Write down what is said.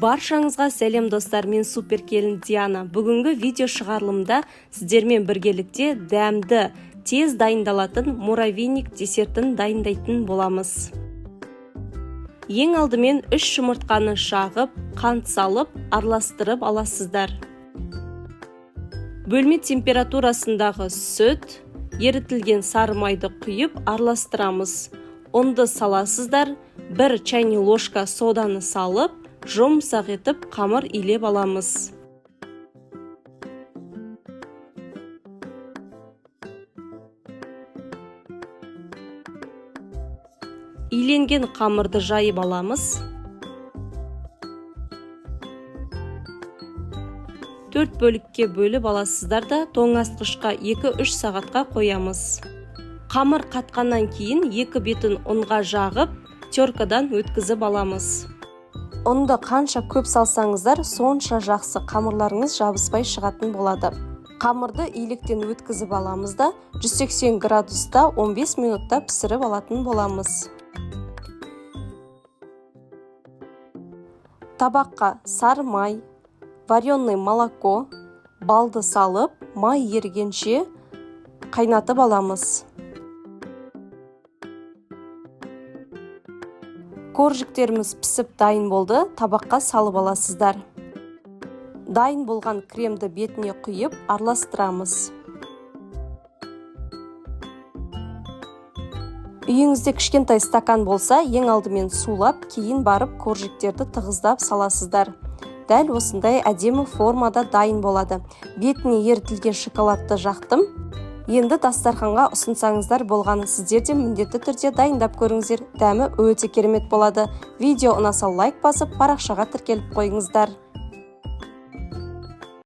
Баршаңызға сәлем достар, мен супер келін Диана. Бүгінгі видео шығарылымда сіздермен біргелікте дәмді, тез дайындалатын муравейник десертін дайындайтын боламыз. Ең алдымен 3 жұмыртқаны шағып, қант салып, араластырып аласыздар. Бөлме температурасындағы сүт, ерітілген сары майды құйып араластырамыз. Онды саласыздар, 1 чайный ложка соданы салып, жұмсақ етіп қамыр илеп аламыз. Иленген қамырды жайып аламыз. 4 бөлікке бөліп аласыздар да тоңазытқышқа 2-3 сағатқа қоямыз. Қамыр қатқаннан кейін 2 бетін ұнға жағып, теркадан өткізіп аламыз. Ұнды қанша көп салсаңыздар, сонша жақсы қамырларыңыз жабыспай шығатын болады. Қамырды илектен өткізіп аламыз да 180 градуста 15 минутта пісіріп алатын боламыз. Табаққа сары май, вареный молоко, балды салып, май ергенше қайнатып аламыз. Коржиктеріміз пісіп дайын болды, табаққа салып аласыздар. Дайын болған кремді бетіне құйып араластырамыз. Үйіңізде кішкентай стакан болса, ең алдымен сулап, кейін барып коржиктерді тығыздап саласыздар. Дәл осындай әдемі формада дайын болады. Бетіне ерітілген шоколадты жақтым. Енді дастарханға ұсынсаңыздар болғаны, сіздер де міндетті түрде дайындап көріңіздер. Дәмі өте керемет болады. Видео ұнаса лайк басып, парақшаға тіркеліп қойыңыздар.